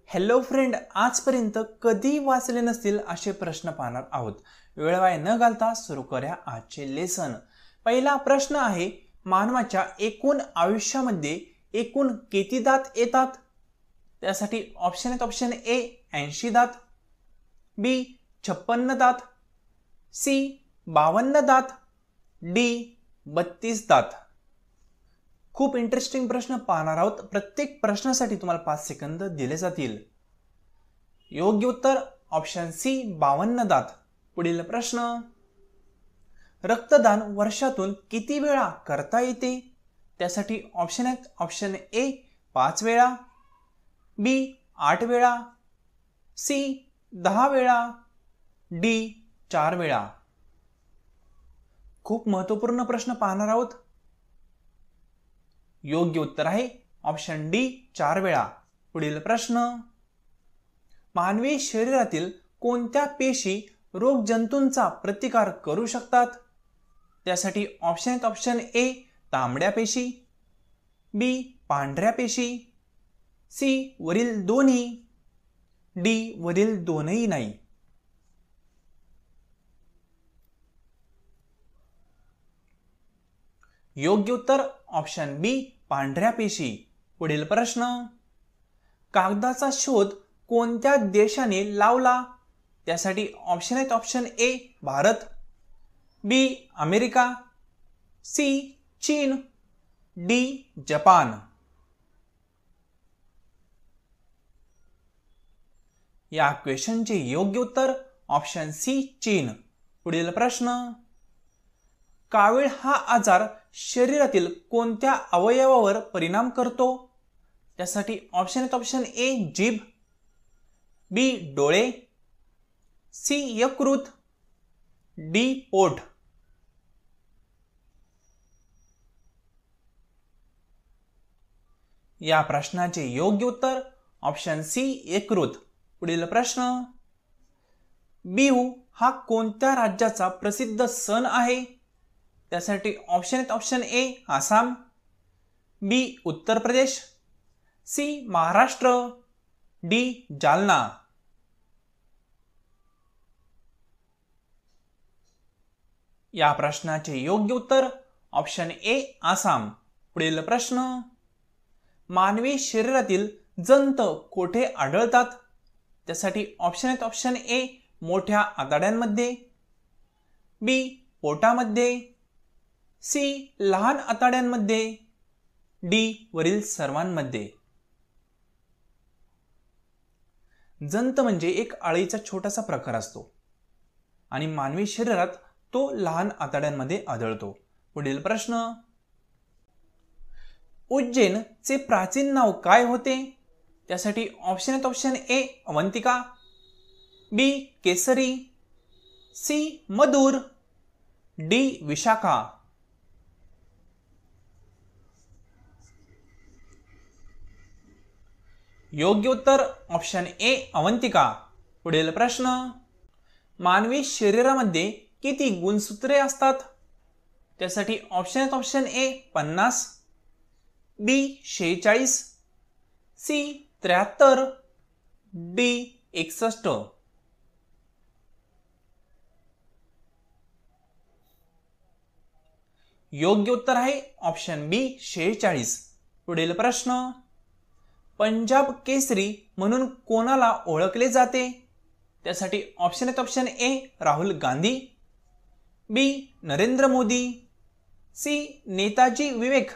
Hello friend, आजपर्यंत कधी वाचले नसतील असे प्रश्न पाहणार आहोत. वेळ वाया न घालता सुरू करूया आजचे लेसन. पहिला प्रश्न आहे, मानवाच्या एकूण आयुष्यामध्ये एकूण किती दात येतात? त्यासाठी ऑप्शन आहेत. ऑप्शन ए 80 दात, बी 56 दात, सी 52 दात, डी 32 दात. खूप इंटरेस्टिंग प्रश्न पाहणार आहोत. प्रत्येक प्रश्नासाठी तुम्हाला 5 सेकंद दिले जातील. योग्य उत्तर ऑप्शन सी 52 दात. पुढील प्रश्न, रक्तदान वर्षातून किती वेळा करता येते? त्यासाठी ऑप्शन आहेत. ऑप्शन ए 5 वेळा, बी 8 वेळा, सी 10 वेळा, डी 4 वेळा. खूप महत्त्वपूर्ण प्रश्न पाहणार आहोत. योग्य उत्तर आहे ऑप्शन डी 4 वेळा. पुढील प्रश्न, मानवी शरीरातील कोणत्या पेशी रोगजंतूंचा प्रतिकार करू शकतात? त्यासाठी ऑप्शन आहेत. ऑप्शन ए तांबड्या पेशी, बी पांढऱ्या पेशी, सी वरील दोन्ही, डी वरील दोनही नाही. योग्य उत्तर ऑप्शन बी पांढऱ्या पेशी. पुढील प्रश्न, कागदाचा शोध कोणत्या देशाने लावला? त्यासाठी ऑप्शन आहेत. Option A Bharat, B America, C चीन, डी जपान. या क्वेश्चनचे योग्य उत्तर ऑप्शन सी चीन. पुढील प्रश्न, कावीळ हा आजार शरीरातील कोणत्या अवयवावर परिणाम करतो? त्यासाठी ऑप्शन आहेत. ऑप्शन ए जीभ, बी डोळे, सी यकृत, डी पोट. या प्रश्नाचे योग्य उत्तर ऑप्शन सी यकृत. पुढील प्रश्न, बिहू हा कोणत्या राज्याचा प्रसिद्ध सण आहे? त्यासाठी ऑप्शन आहेत. Option A Assam, B Uttar Pradesh, C Maharashtra, D Jalna. या प्रश्नाचे योग्य उत्तर ऑप्शन ए आसाम. पुढील प्रश्न, मानवी शरीरातील जंत कोठे आढळतात? त्यासाठी ऑप्शन आहेत. ऑप्शन ए मोठ्या आतड्यांमध्ये, बी पोटामध्ये, सी लहान आतड्यांमध्ये, डी वरील सर्वांमध्ये. जंत म्हणजे एक अळीचा छोटासा प्रकार असतो आणि मानवी शरीरात तो लहान आतड्यांमध्ये आढळतो. पुढील प्रश्न, उज्जैनचे प्राचीन नाव काय होते? त्यासाठी ऑप्शन आहेत. Option A Avantika, B Kesari, C Madhur, D Vishakha. योग्य उत्तर ऑप्शन ए अवंतिका. पुढील प्रश्न, मानवी शरीरामध्ये किती गुणसूत्रे असतात? त्यासाठी ऑप्शन आहेत. Option A 50, B 46, C 73, D 61. योग्य उत्तर आहे ऑप्शन बी 46. पुढील प्रश्न, पंजाब केसरी म्हणून कोणाला ओळखले जाते? त्यासाठी ऑप्शन आहेत. Option A Rahul Gandhi, B Narendra Modi, C Netaji Vivek,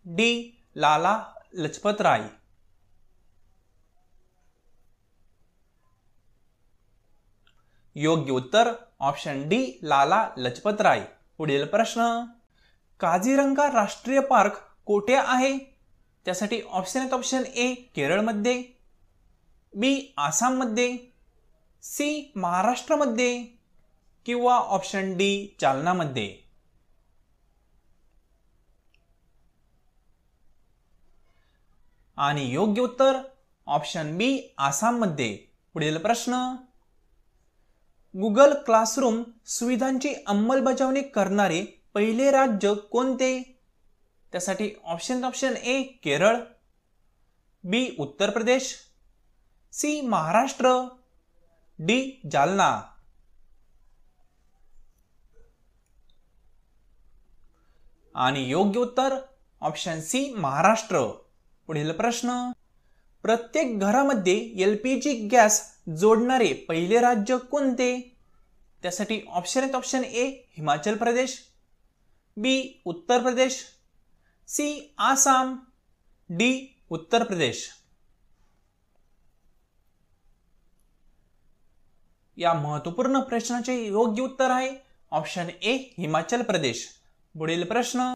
D Lala Lajpat Rai. योग्य उत्तर ऑप्शन डी लाला लजपत राय. पुढील प्रश्न, काझीरंगा राष्ट्रीय पार्क कोठे आहे? त्यासाठी ऑप्शन आहेत. ऑप्शन ए केरळमध्ये, बी आसाममध्ये, सी महाराष्ट्रामध्ये, किंवा ऑप्शन डी जालनामध्ये. आणि योग्य उत्तर ऑप्शन बी आसाममध्ये. पुढील प्रश्न, गुगल क्लासरूम सुविधांची अंमलबजावणी करणारे पहिले राज्य कोणते? त्यासाठी ऑप्शन ए केरळ, बी उत्तर प्रदेश, सी महाराष्ट्र, डी जालना। आणि योग्य उत्तर ऑप्शन सी महाराष्ट्र। पुढील प्रश्न, प्रत्येक घरामध्ये एलपीजी गॅस जोडणारे पहिले राज्य कोणते? त्यासाठी ऑप्शन आहेत, ऑप्शन ए हिमाचल प्रदेश, बी उत्तर प्रदेश, सी आसाम, डी उत्तर प्रदेश। या महत्वपूर्ण प्रश्नाचे योग्य उत्तर आहे ऑप्शन ए हिमाचल प्रदेश। पुढील प्रश्न,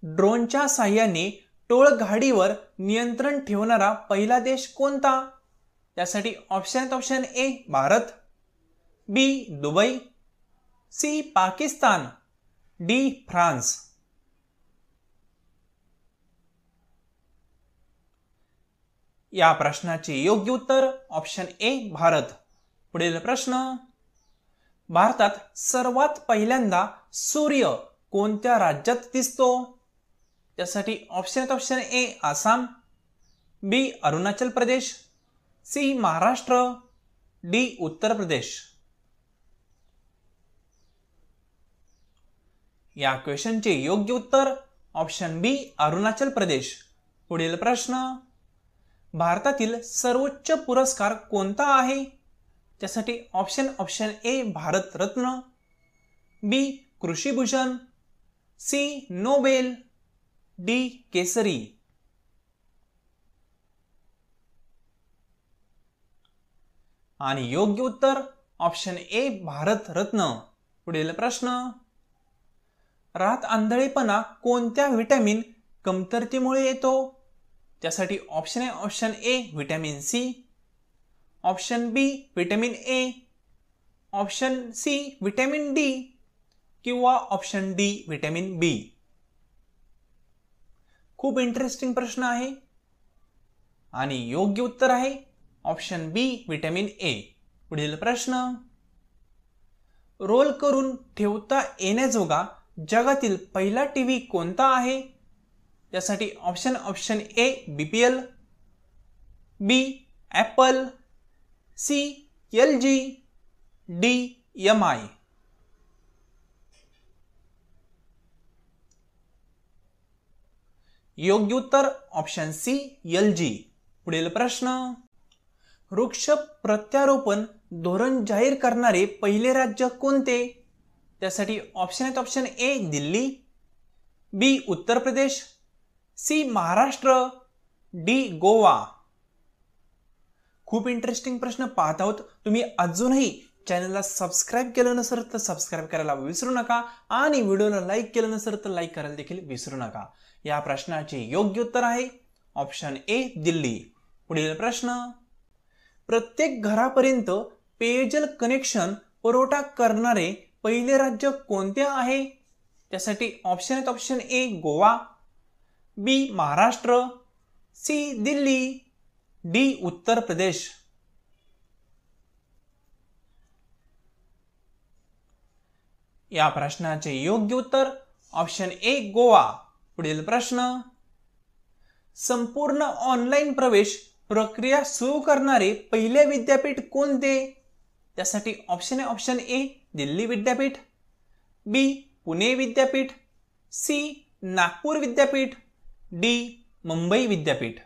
ड्रोनच्या साहाय्याने टोळगाडीवर नियंत्रण ठेवणारा पहिला देश कोणता? त्यासाठी ऑप्शन आहेत, option A Bharat, B Dubai, C Pakistan, D France. या प्रश्नाचे योग्य उत्तर ऑप्शन ए भारत। पुढील प्रश्न, भारतात सर्वात पहिल्यांदा सूर्य कोणत्या राज्यात दिसतो? त्यासाठी ऑप्शन आहेत, option A Assam, B Arunachal Pradesh, C Maharashtra, D Uttar Pradesh. या क्वेश्चनचे योग्य उत्तर ऑप्शन बी अरुणाचल प्रदेश। पुढील प्रश्न, भारतातील सर्वोच्च पुरस्कार कोणता आहे? त्यासाठी ऑप्शन ए भारत रत्न, बी कृषी भूषण, सी नोबेल, डी केसरी। आणि योग्य उत्तर ऑप्शन ए भारत रत्न। पुढील प्रश्न, रात आंधळेपणा कोणत्या विटॅमिन कमतरतेमुळे येतो? त्यासाठी ऑप्शन आहे, option A vitamin C, option B vitamin A, option C vitamin D किंवा ऑप्शन डी विटॅमिन बी। खूप इंटरेस्टिंग प्रश्न आहे आणि योग्य उत्तर आहे ऑप्शन बी विटॅमिन ए। पुढील प्रश्न, रोल करून ठेवता येण्याजोगा जगातील पहिला टीव्ही कोणता आहे? त्यासाठी option A BPL, B Apple, C LG, D MI. योग्य उत्तर ऑप्शन सी एलजी। पुढील प्रश्न, वृक्ष प्रत्यारोपण धोरण जाहीर करणारे पहिले राज्य कोणते? त्यासाठी ऑप्शन आहेत, ऑप्शन ए दिल्ली, बी उत्तर प्रदेश, सी महाराष्ट्र, डी गोवा। खूप इंटरेस्टिंग प्रश्न पाहत आहोत। तुम्ही अजूनही चॅनलला सबस्क्राईब केलं नसेल तर सबस्क्राईब करायला विसरू नका आणि व्हिडिओला लाईक केलं नसेल तर लाईक करायला देखील विसरू नका। या प्रश्नाचे योग्य उत्तर आहे ऑप्शन ए दिल्ली। पुढील प्रश्न, प्रत्येक घरापर्यंत पेयजल कनेक्शन पुरवठा करणारे पहिले राज्य कोणते आहे? त्यासाठी ऑप्शन आहेत, option A Goa, B Maharashtra, C Delhi, D Uttar Pradesh. या प्रश्नाचे योग्य उत्तर ऑप्शन ए गोवा। पुढील प्रश्न, संपूर्ण ऑनलाईन प्रवेश प्रक्रिया सुरू करणारे पहिले विद्यापीठ कोणते? त्यासाठी ऑप्शन आहे, ऑप्शन ए दिल्ली विद्यापीठ, बी पुणे विद्यापीठ, सी नागपूर विद्यापीठ, डी मुंबई विद्यापीठ।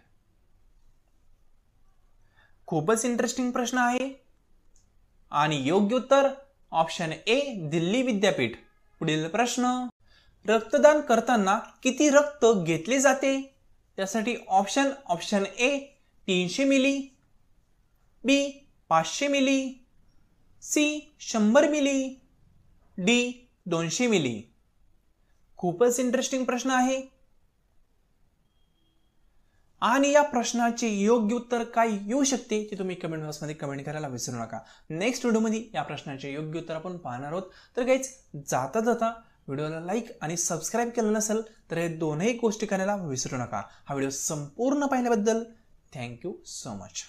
खूपच इंटरेस्टिंग प्रश्न आहे आणि योग्य उत्तर ऑप्शन ए दिल्ली विद्यापीठ। पुढील प्रश्न, रक्तदान करताना किती रक्त घेतले जाते? त्यासाठी ऑप्शन ए 300 मिली, बी 500 मिली, सी 100 मिली, डी 200 मिली। खूपच इंटरेस्टिंग प्रश्न आहे आणि या प्रश्नाचे योग्य उत्तर काय येऊ शकते ते तुम्ही कमेंट बॉक्समध्ये कमेंट करायला विसरू नका। नेक्स्ट व्हिडिओमध्ये या प्रश्नाचे योग्य उत्तर आपण पाहणार आहोत। तर गाईज, जाता जाता व्हिडिओला लाईक आणि सबस्क्राईब केलं नसेल तर हे दोनही गोष्टी करायला विसरू नका। हा व्हिडिओ संपूर्ण पाहिल्याबद्दल थँक्यू सो मच।